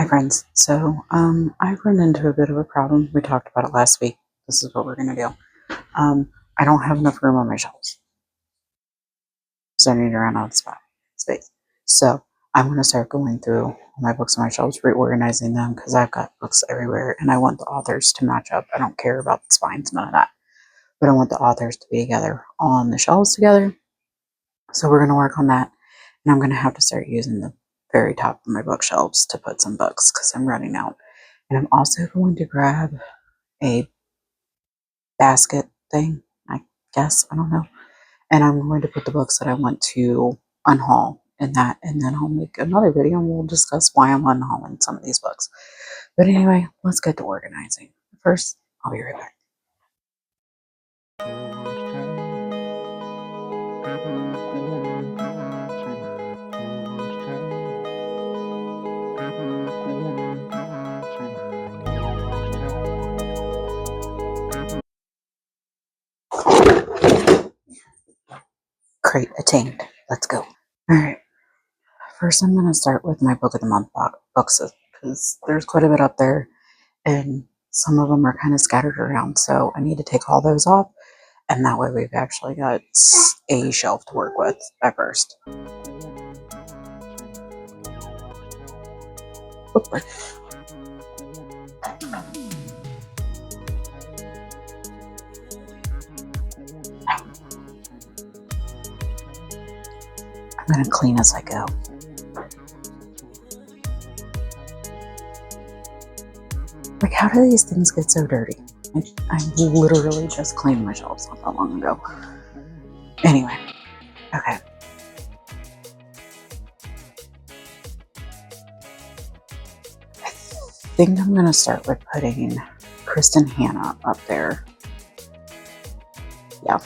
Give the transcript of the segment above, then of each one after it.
Hi friends, so I've run into a bit of a problem. We talked about it last week. This is what we're going to do. I don't have enough room on my shelves, so I need to run out of space. So I'm going to start going through all my books on my shelves, reorganizing them, because I've got books everywhere and I want the authors to match up. I don't care about the spines, none of that, but I want the authors to be together on the shelves together. So we're going to work on that, and I'm going to have to start using the very top of my bookshelves to put some books because I'm running out. And I'm also going to grab a basket thing, I guess, I don't know. And I'm going to put the books that I want to unhaul in that, and then I'll make another video and we'll discuss why I'm unhauling some of these books. But anyway, let's get to organizing. First, I'll be right back. Crate attained. Let's go. Alright, first I'm going to start with my Book of the Month books because there's quite a bit up there and some of them are kind of scattered around, so I need to take all those off, and that way we've actually got a shelf to work with at first. Bookmark. I'm going to clean as I go. Like, how do these things get so dirty? I literally just cleaned my shelves not that long ago. Anyway, okay. I think I'm going to start with putting Kristen Hanna up there. Yeah,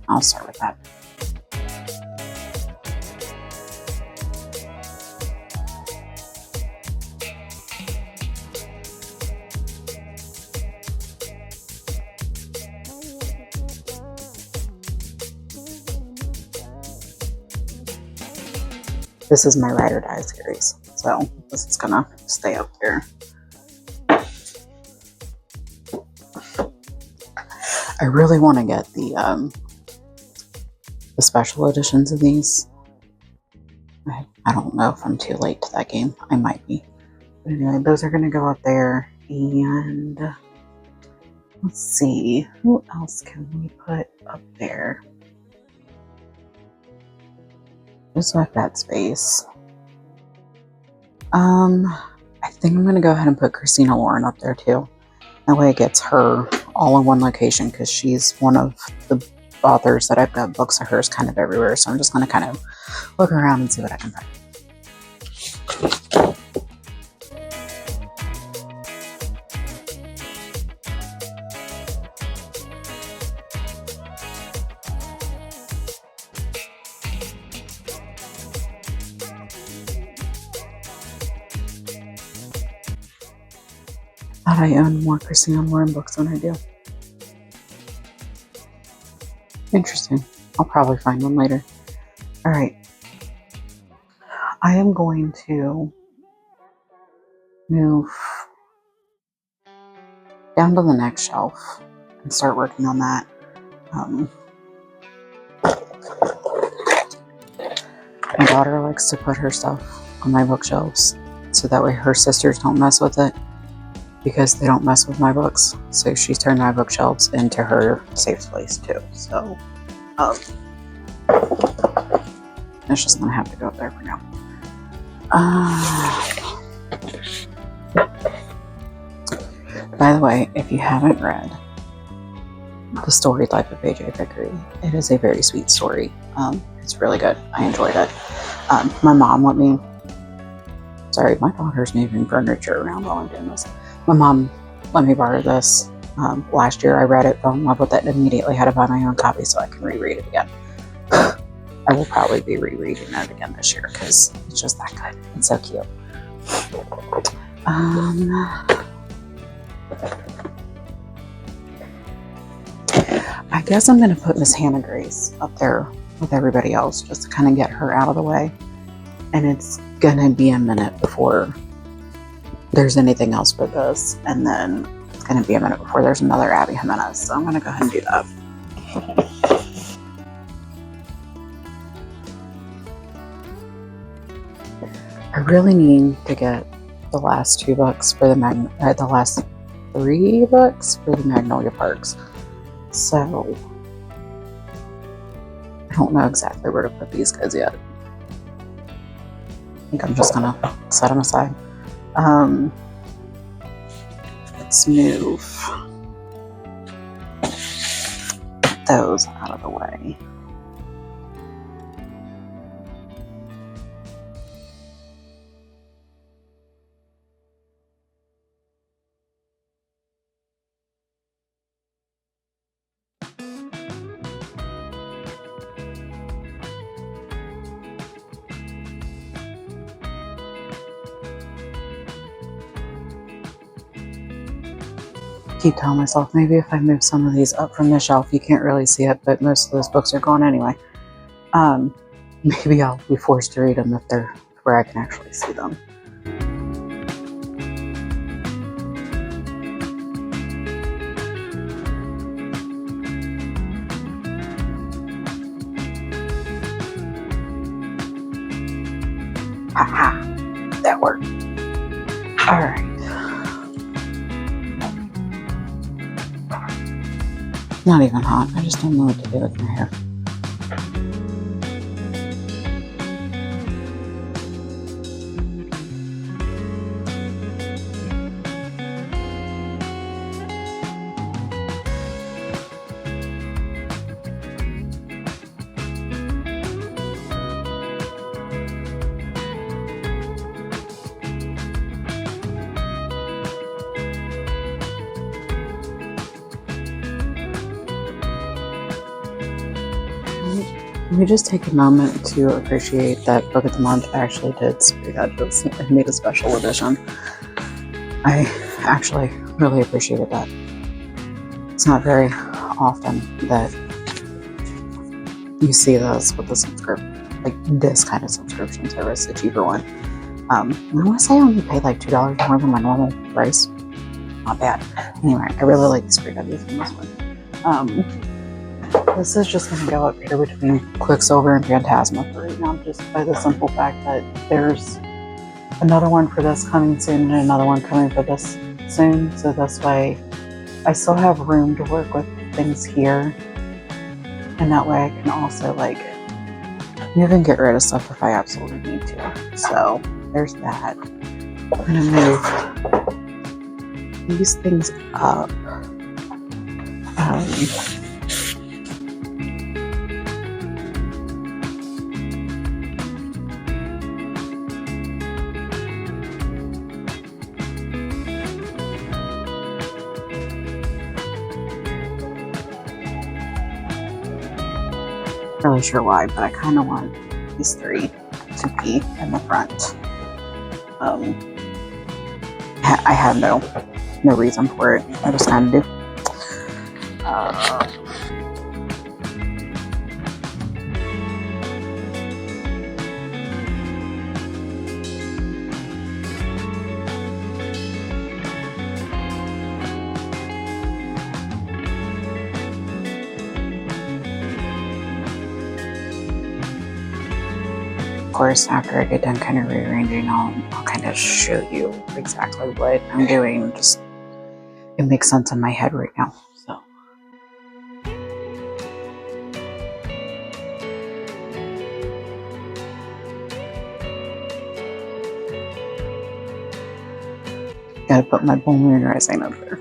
I'll start with that. This is my Ride or Die series, so this is gonna stay up there. I really want to get the special editions of these. I don't know if I'm too late to that game. I might be. But anyway, those are gonna go up there, and let's see, who else can we put up there? Just like that space. I think I'm gonna go ahead and put Christina Lauren up there too. That way it gets her all in one location, because she's one of the authors that I've got books of hers kind of everywhere. So I'm just gonna kind of look around and see what I can find. Thought I own more Christina Lauren books than I do. Interesting. I'll probably find one later. Alright. I am going to move down to the next shelf and start working on that. My daughter likes to put her stuff on my bookshelves so that way her sisters don't mess with it, because they don't mess with my books. So she's turned my bookshelves into her safe place too. So it's just gonna have to go up there for now. By the way, if you haven't read The Storied Life of A.J. Vickery, it is a very sweet story. It's really good. I enjoyed it. My mom let me, sorry, my daughter's moving furniture around while I'm doing this. My mom let me borrow this last year. I read it, fell in love with it, and immediately had to buy my own copy so I can reread it again. I will probably be rereading it again this year because it's just that good. It's so cute. I guess I'm going to put Miss Hannah Grace up there with everybody else just to kind of get her out of the way. And it's going to be a minute before there's anything else but this. And then it's going to be a minute before there's another Abby Jimenez. So I'm going to go ahead and do that. I really need to get the last 2 books for the last 3 books for the Magnolia Parks. So I don't know exactly where to put these guys yet. I think I'm just gonna set them aside. Let's move those out of the way. Keep telling myself maybe if I move some of these up from the shelf, you can't really see it, but most of those books are gone anyway. Maybe I'll be forced to read them if they're where I can actually see them. Haha, that worked. All right. Not even hot. I just don't know what to do with my hair. Let me just take a moment to appreciate that Book of the Month actually did Spring Edges and made a special edition. I actually really appreciated that. It's not very often that you see this with a subscription, like this kind of subscription service, a cheaper one. I want to say I only paid like $2 more than my normal price. Not bad. Anyway, I really like the Spring Edges in this one. This is just going to go up here between Quicksilver and Phantasma for right now, just by the simple fact that there's another one for this coming soon and another one coming for this soon. So this way I still have room to work with things here. And that way I can also like move and get rid of stuff if I absolutely need to. So there's that. I'm going to move these things up. Really sure why, but I kind of want these 3 to be in the front. I have no reason for it. I just kind of do. Of course, after I get done kind of rearranging, I'll kind of show you exactly what I'm doing. Just it makes sense in my head right now. So gotta put my Bull Moon Rising up there.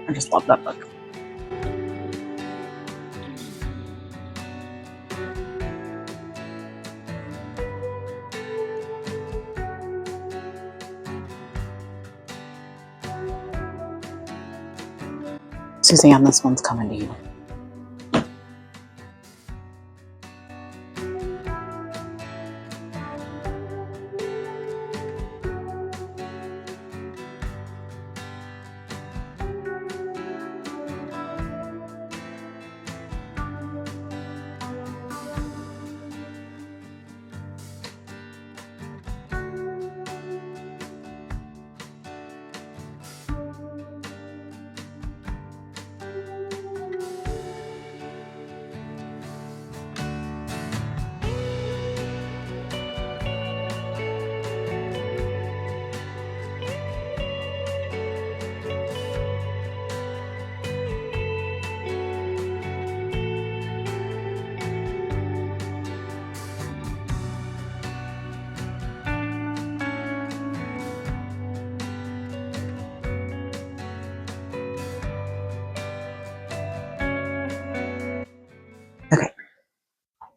I just love that book. Suzanne, this one's coming to you.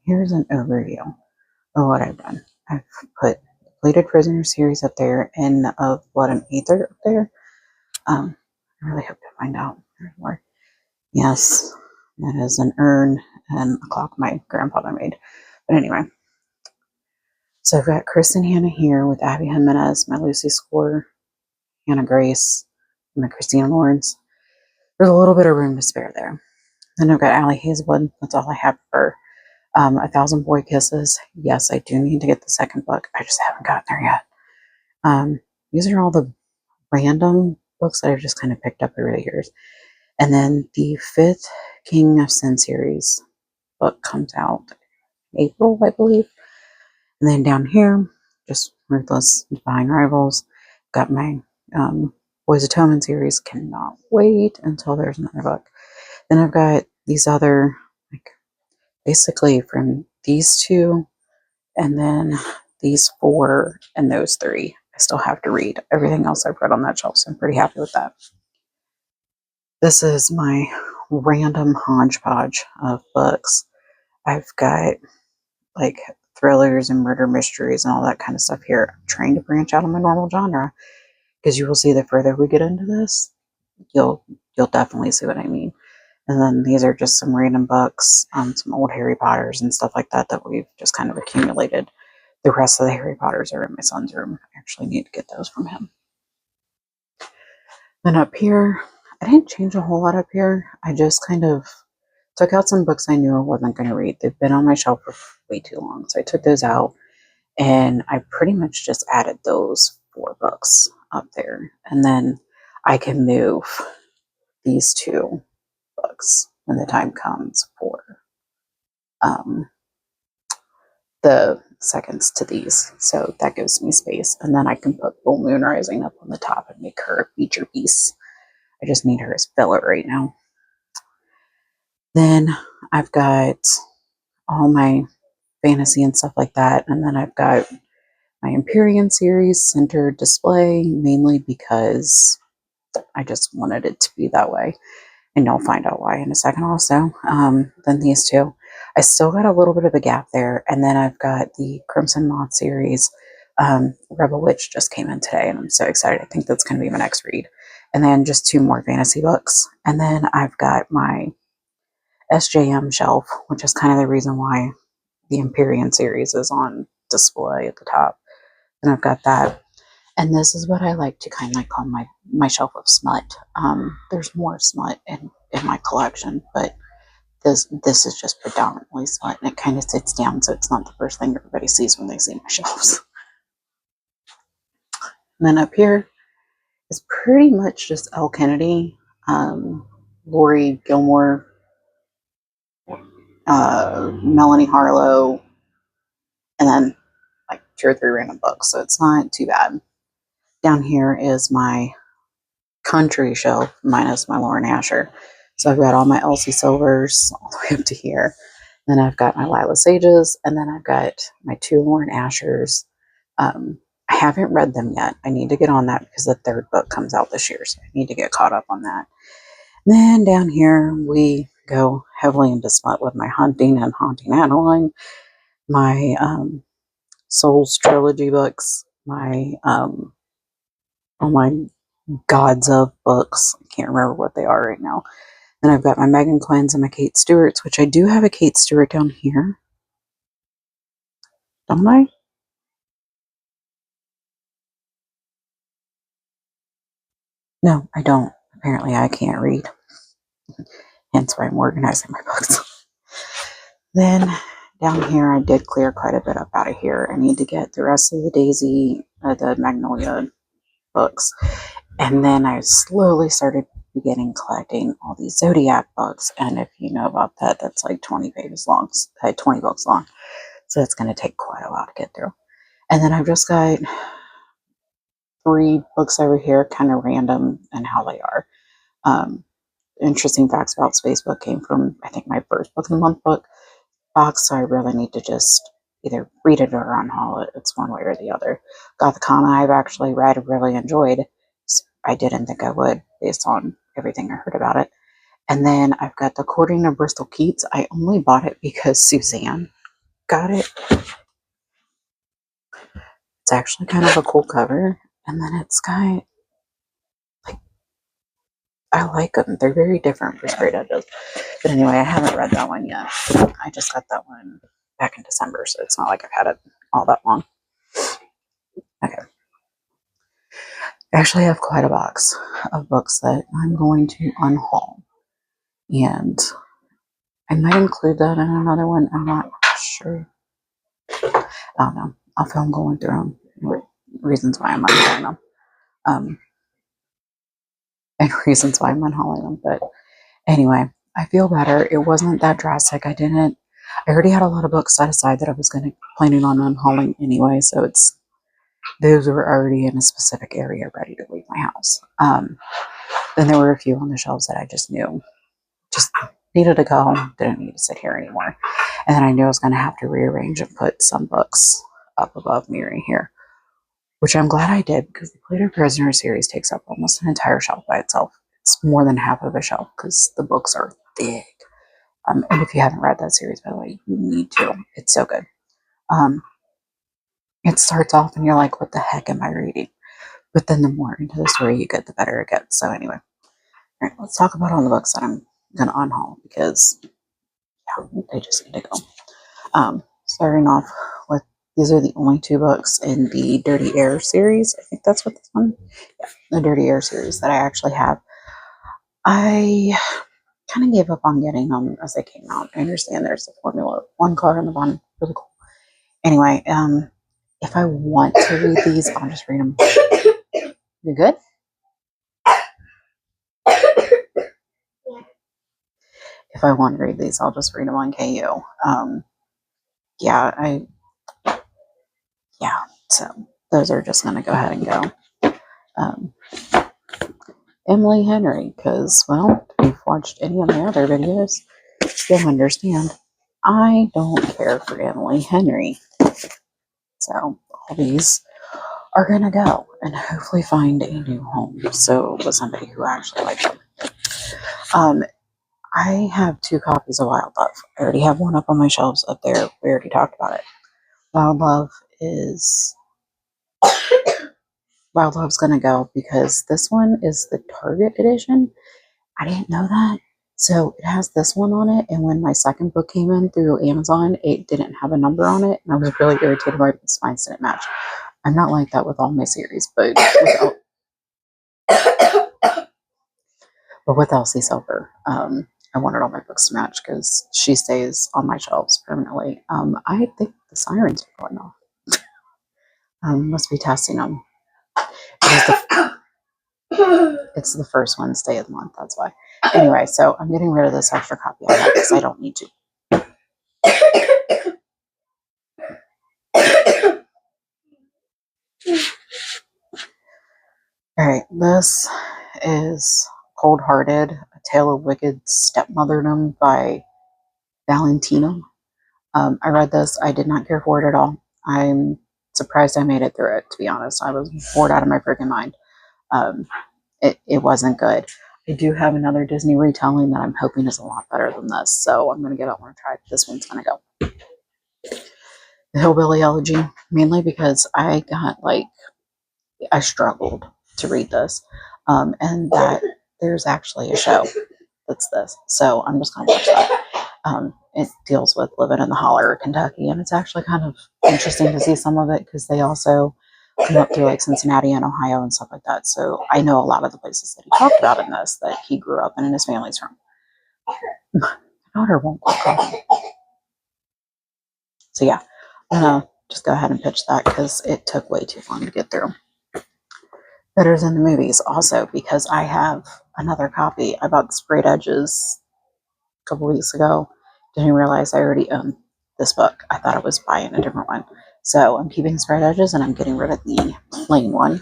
here's an overview of what I've done. I've put Plated Prisoner series up there and of Blood and Aether up there. I really hope to find out more. Yes, that is an urn and a clock my grandfather made. But anyway, so I've got Chris and Hannah here with Abby Jimenez, my Lucy Score, Hannah Grace, and my Christina Lawrence. There's a little bit of room to spare there. Then I've got Allie Hazelwood. That's all I have for A Thousand Boy Kisses. Yes, I do need to get the second book. I just haven't gotten there yet. These are all the random books that I've just kind of picked up over the years. And then the fifth King of Sin series book comes out April, I believe. And then down here, just Ruthless Divine Rivals. Got my Boys of Toman series. Cannot wait until there's another book. Then I've got these other, like, basically from these two, and then these four, and those three. I still have to read. Everything else I've read on that shelf, so I'm pretty happy with that. This is my random hodgepodge of books. I've got like thrillers and murder mysteries and all that kind of stuff here. I'm trying to branch out of my normal genre because you will see the further we get into this, you'll definitely see what I mean. And then these are just some random books, some old Harry Potters and stuff like that that we've just kind of accumulated. The rest of the Harry Potters are in my son's room. I actually need to get those from him. Then up here, I didn't change a whole lot up here. I just kind of took out some books I knew I wasn't going to read. They've been on my shelf for way too long. So I took those out and I pretty much just added those 4 books up there. And then I can move these 2 books when the time comes for the seconds to these. So that gives me space. And then I can put Full Moon Rising up on the top and make her a feature piece. I just need her as filler right now. Then I've got all my fantasy and stuff like that. And then I've got my Empyrean series centered display, mainly because I just wanted it to be that way. And you'll find out why in a second also. Then these 2. I still got a little bit of a gap there. And then I've got the Crimson Moth series. Rebel Witch just came in today, and I'm so excited. I think that's going to be my next read. And then just 2 more fantasy books. And then I've got my SJM shelf, which is kind of the reason why the Empyrean series is on display at the top. And I've got that. And this is what I like to kind of like call my shelf of smut. There's more smut in my collection, but this is just predominantly smut, and it kind of sits down, so it's not the first thing everybody sees when they see my shelves. And then up here is pretty much just Elle Kennedy, Lori Gilmore, Melanie Harlow, and then like 2 or 3 random books, so it's not too bad. Down here is my country shelf minus my Lauren Asher. So I've got all my Elsie Silvers all the way up to here. Then I've got my Lila Sages, and then I've got my 2 Lauren Ashers. I haven't read them yet. I need to get on that because the 3rd book comes out this year, so I need to get caught up on that. And then down here we go heavily into smut with my Hunting and Haunting Adeline, my Souls trilogy books, my all my Gods of books. I can't remember what they are right now. Then I've got my Megan Quinn's and my Kate Stewart's, which I do have a Kate Stewart down here. Don't I? No, I don't. Apparently I can't read. Hence why I'm organizing my books. Then down here I did clear quite a bit up out of here. I need to get the rest of the Daisy, the Magnolia books. And then I slowly started beginning collecting all these Zodiac books. And if you know about that, that's like 20 pages long, 20 books long. So it's going to take quite a while to get through. And then I've just got 3 books over here, kind of random and how they are. Interesting facts about Spacebook came from, I think, my first book of the month box. So I really need to just either read it or unhaul it. It's one way or the other. Gothicana I've actually read, really enjoyed. I didn't think I would based on everything I heard about it. And then I've got The Courting of Bristol Keats. I only bought it because Suzanne got it. It's actually kind of a cool cover. And then it's got, like, I like them. They're very different for straight edges. But anyway, I haven't read that one yet. I just got that one back in December, so it's not like I've had it all that long. Okay. I actually have quite a box of books that I'm going to unhaul. And I might include that in another one. I'm not sure. I don't know. I'll film going through them. Reasons why I'm unhauling them. And reasons why I'm unhauling them. But anyway, I feel better. It wasn't that drastic. I already had a lot of books set aside that I was planning on unhauling anyway. So those were already in a specific area ready to leave my house. Then there were a few on the shelves that I just knew just needed to go, didn't need to sit here anymore. And then I knew I was going to have to rearrange and put some books up above me right here, which I'm glad I did because the Plato Prisoner series takes up almost an entire shelf by itself. It's more than half of a shelf because the books are thick. And if you haven't read that series, by the way, you need to. It's so good. It starts off and you're like, what the heck am I reading? But then the more into the story you get, the better it gets. So anyway, all right, let's talk about all the books that I'm going to unhaul because they just need to go. Starting off with, these are the only two books in the Dirty Air series. I think that's what this one, yeah, the Dirty Air series that I actually have. I kind of gave up on getting them as they came out. I understand there's a Formula One car on the bottom, really cool. Anyway, if I want to read these, I'll just read them. You good? If I want to read these, I'll just read them on KU. So those are just going to go ahead and go. Emily Henry, because, well, if you've watched any of my other videos, you'll understand I don't care for Emily Henry. So all these are going to go and hopefully find a new home. So with somebody who actually likes them. I have 2 copies of Wild Love. I already have one up on my shelves up there. We already talked about it. Wild Love's going to go because this one is the Target edition. I didn't know that. So it has this one on it. And when my second book came in through Amazon, it didn't have a number on it. And I was really irritated why the spines didn't match. I'm not like that with all my series, but with Elsie Silver, I wanted all my books to match because she stays on my shelves permanently. I think the sirens are going off. Must be testing them. It's the first Wednesday of the month, that's why. Anyway, so I'm getting rid of this extra copy I have because I don't need to. Alright, this is Cold Hearted, A Tale of Wicked Stepmotherdom by Valentina. I read this. I did not care for it at all. I'm surprised I made it through it, to be honest. I was bored out of my freaking mind. It wasn't good. I do have another Disney retelling that I'm hoping is a lot better than this, so I'm going to give that one a try. This one's going to go. The Hillbilly Elegy, mainly because I struggled to read this, and that there's actually a show that's this, so I'm just going to watch that. It deals with living in the holler of Kentucky, and it's actually kind of interesting to see some of it because they also come up through like Cincinnati and Ohio and stuff like that. So I know a lot of the places that he talked about in this that he grew up in and his family's from. My daughter won't quit calling. So yeah, I'm gonna just go ahead and pitch that because it took way too long to get through. Better than the movies, also because I have another copy. I bought the Sprayed Edges a couple weeks ago. Didn't realize I already owned this book. I thought I was buying a different one. So I'm keeping Sprayed Edges and I'm getting rid of the plain one.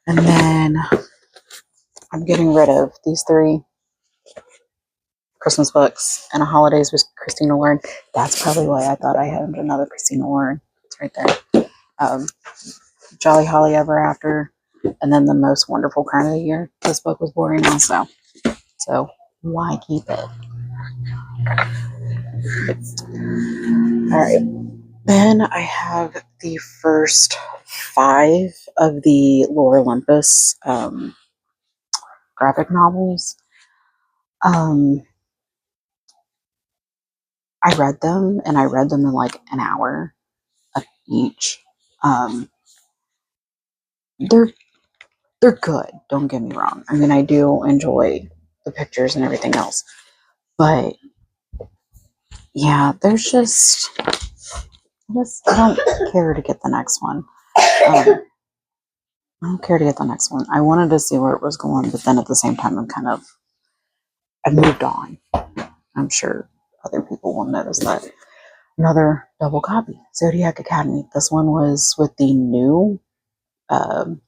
And then I'm getting rid of these 3 Christmas books and a Holidays with Christina Lauren. That's probably why I thought I had another Christina Lauren. It's right there. Jolly Holly Ever After. And then The Most Wonderful Crime of the Year. This book was boring also. So why keep it? All right. Then I have the first 5 of the Lore Olympus graphic novels. Um, I read them, and I read them in like an hour each. Um, they're they're good. Don't get me wrong. I mean, I do enjoy the pictures and everything else, but yeah, I don't care to get the next one. I don't care to get the next one. I wanted to see where it was going, but then at the same time, I moved on. I'm sure other people will notice that. Another double copy, Zodiac Academy. This one was with um,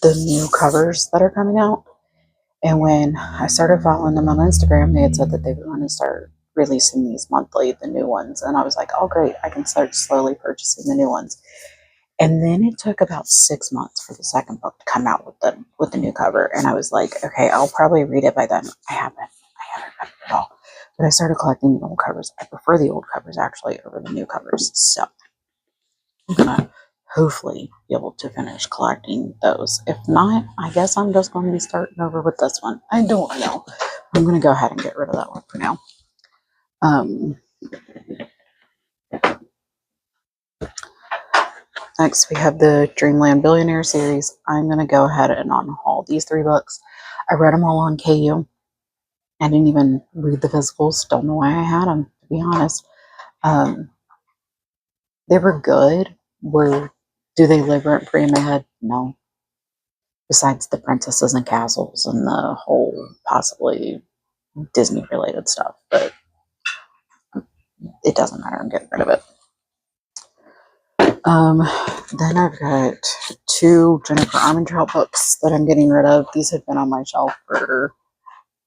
the new covers that are coming out. And when I started following them on Instagram, they had said that they were going to start releasing these monthly, the new ones. And I was like, oh, great, I can start slowly purchasing the new ones. And then it took about 6 months for the second book to come out with the new cover. And I was like, okay, I'll probably read it by then. I haven't read it at all. But I started collecting the old covers. I prefer the old covers actually over the new covers. So I'm gonna hopefully be able to finish collecting those. If not, I guess I'm just going to be starting over with this one. I don't know. I'm gonna go ahead and get rid of that one for now. Next, we have the Dreamland Billionaire series. I'm gonna go ahead and unhaul these 3 books. I read them all on KU. I didn't even read the physicals. Don't know why I had them, to be honest. They were good. Do they live rent free in my head? No. Besides the princesses and castles and the whole possibly Disney related stuff, but it doesn't matter. I'm getting rid of it. Then I've got 2 Jennifer Armentrout books that I'm getting rid of. These have been on my shelf for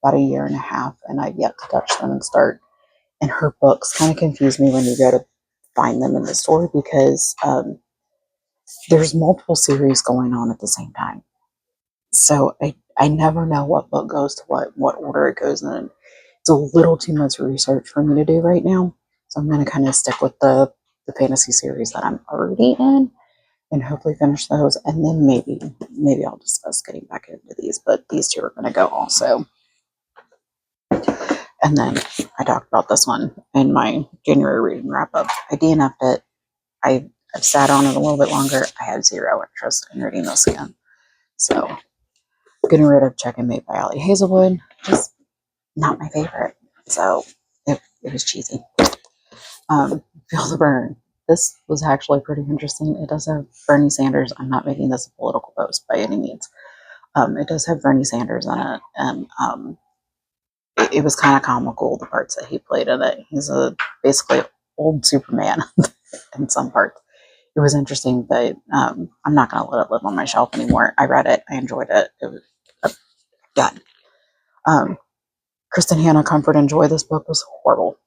about a year and a half, and I've yet to touch them and start. And her books kind of confuse me when you go to find them in the store because there's multiple series going on at the same time. So I never know what book goes to what order it goes in. It's a little too much research for me to do right now. So I'm going to kind of stick with the fantasy series that I'm already in and hopefully finish those. And then maybe I'll discuss getting back into these, but these 2 are going to go also. And then I talked about this one in my January reading wrap up. I DNF'd it. I've sat on it a little bit longer. I have 0 interest in reading this again. So getting rid of Check and Mate by Allie Hazelwood. Just not my favorite. So it was cheesy. Feel the Burn. This was actually pretty interesting. It does have Bernie Sanders. I'm not making this a political post by any means. It does have Bernie Sanders in it, and it was kind of comical, the parts that he played in it. He's basically old Superman in some parts. It was interesting, but I'm not going to let it live on my shelf anymore. I read it. I enjoyed it. It was done. Kristen Hannah, Comfort and Joy. This book was horrible.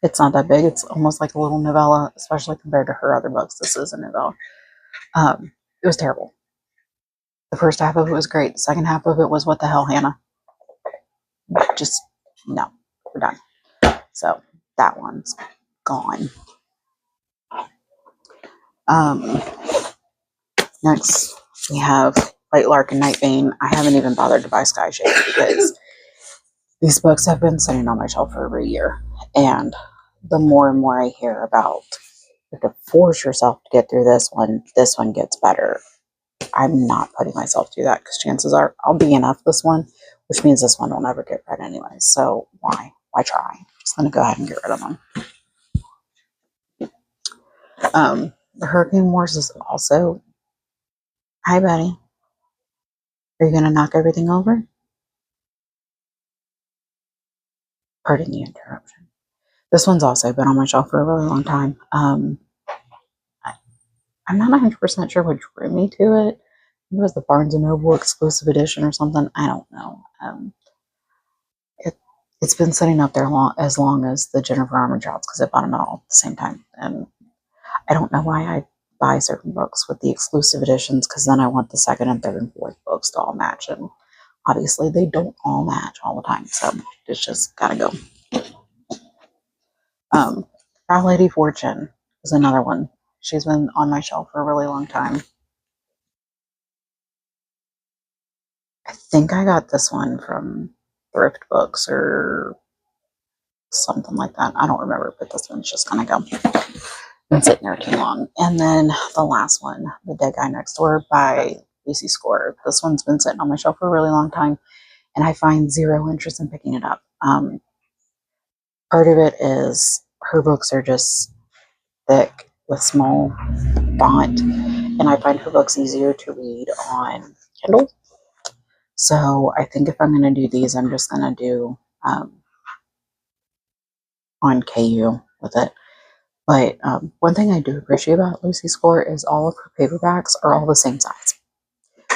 It's not that big. It's almost like a little novella, especially compared to her other books. This is a novella. It was terrible. The first half of it was great. The second half of it was, what the hell, Hannah? Just, no. We're done. So that one's gone. Next, we have Light Lark and Nightbane. I haven't even bothered to buy Skyshade because these books have been sitting on my shelf for over a year. And the more and more I hear about you have to force yourself to get through this one gets better. I'm not putting myself through that because chances are I'll DNF this one, which means this one will never get read anyway. So why try? I'm just going to go ahead and get rid of them. The Hurricane Wars is also, hi Betty, are you going to knock everything over? Pardon the interruption. This one's also been on my shelf for a really long time. I'm not 100% sure what drew me to it. It was the Barnes & Noble exclusive edition or something. I don't know. It's been sitting up there as long as the Jennifer Armentrout because I bought them all at the same time. And I don't know why I buy certain books with the exclusive editions because then I want the second and third and fourth books to all match. And obviously they don't all match all the time, so it's just gotta go. Our Lady Fortune is another one. She's been on my shelf for a really long time. I think I got this one from thrift books or something like that. I don't remember, but this one's just gonna go. Been sitting there too long. And then the last one, The Dead Guy Next Door by Lucy Score. This one's been sitting on my shelf for a really long time, and I find zero interest in picking it up. Part of it is her books are just thick with small font, and I find her books easier to read on Kindle. So I think if I'm going to do these, I'm just going to do on KU with it. But one thing I do appreciate about Lucy Score is all of her paperbacks are all the same size.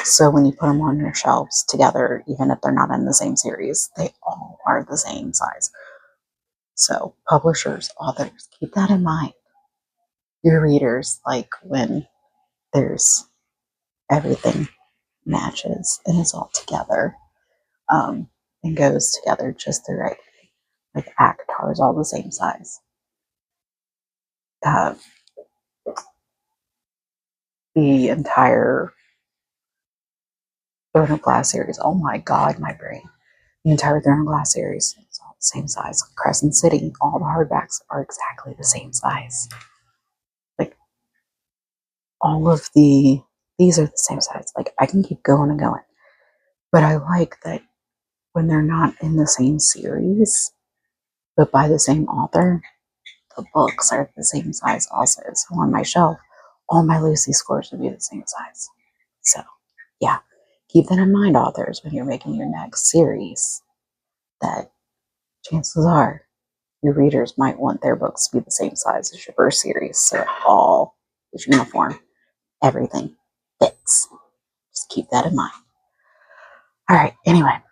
So when you put them on your shelves together, even if they're not in the same series, they all are the same size. So publishers, authors, keep that in mind. Your readers like when there's everything matches and it's all together and goes together just the right way. Like ACOTAR is all the same size. Uh, the entire Throne of Glass series. Oh my God, my brain. The entire Throne of Glass series is all the same size. Crescent City, all the hardbacks are exactly the same size. Like all of these are the same size. Like I can keep going and going. But I like that when they're not in the same series, but by the same author, the books are the same size also. So on my shelf, all my Lucy Scores would be the same size. So yeah, keep that in mind, authors, when you're making your next series, that chances are your readers might want their books to be the same size as your first series. So it all is uniform. Everything fits. Just keep that in mind. All right, anyway.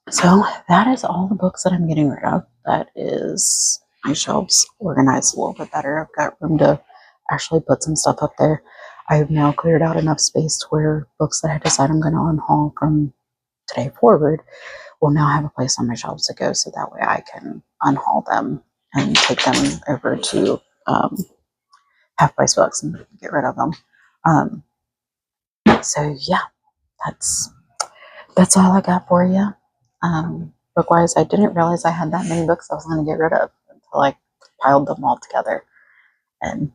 So that is all the books that I'm getting rid of. That is my shelves organized a little bit better. I've got room to actually put some stuff up there. I've now cleared out enough space to where books that I decide I'm going to unhaul from today forward will now have a place on my shelves to go, so that way I can unhaul them and take them over to Half Price Books and get rid of them. So yeah, that's all I got for you. Book-wise, I didn't realize I had that many books I was going to get rid of until I piled them all together. And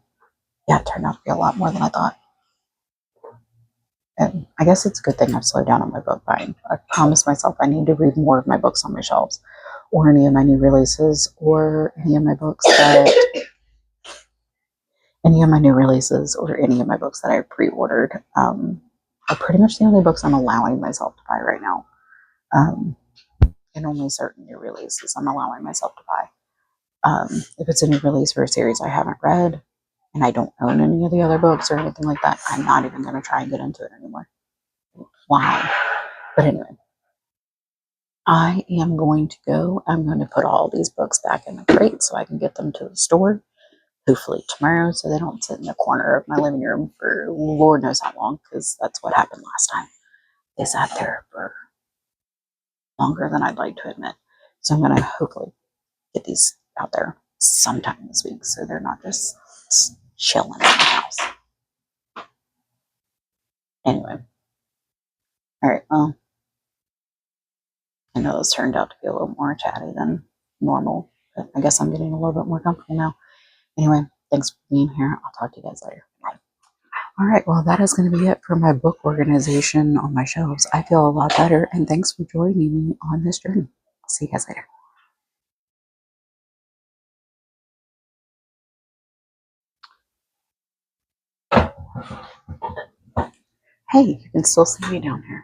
yeah, it turned out to be a lot more than I thought. And I guess it's a good thing I've slowed down on my book buying. I promised myself I need to read more of my books on my shelves, or any of my new releases, or any of my books that any of my new releases, or any of my books that I pre-ordered are pretty much the only books I'm allowing myself to buy right now. And only certain new releases I'm allowing myself to buy. If it's a new release for a series I haven't read, and I don't own any of the other books or anything like that, I'm not even going to try and get into it anymore. Why? But anyway, I am going to go. I'm going to put all these books back in the crate so I can get them to the store, hopefully tomorrow, so they don't sit in the corner of my living room for Lord knows how long, because that's what happened last time. They sat there for longer than I'd like to admit. So I'm going to hopefully get these out there sometime this week so they're not just chilling in the house. Anyway. All right. Well, I know this turned out to be a little more chatty than normal, but I guess I'm getting a little bit more comfortable now. Anyway, thanks for being here. I'll talk to you guys later. Bye. All right. Well, that is going to be it for my book organization on my shelves. I feel a lot better, and thanks for joining me on this journey. I'll see you guys later. Hey, you can still see me down here.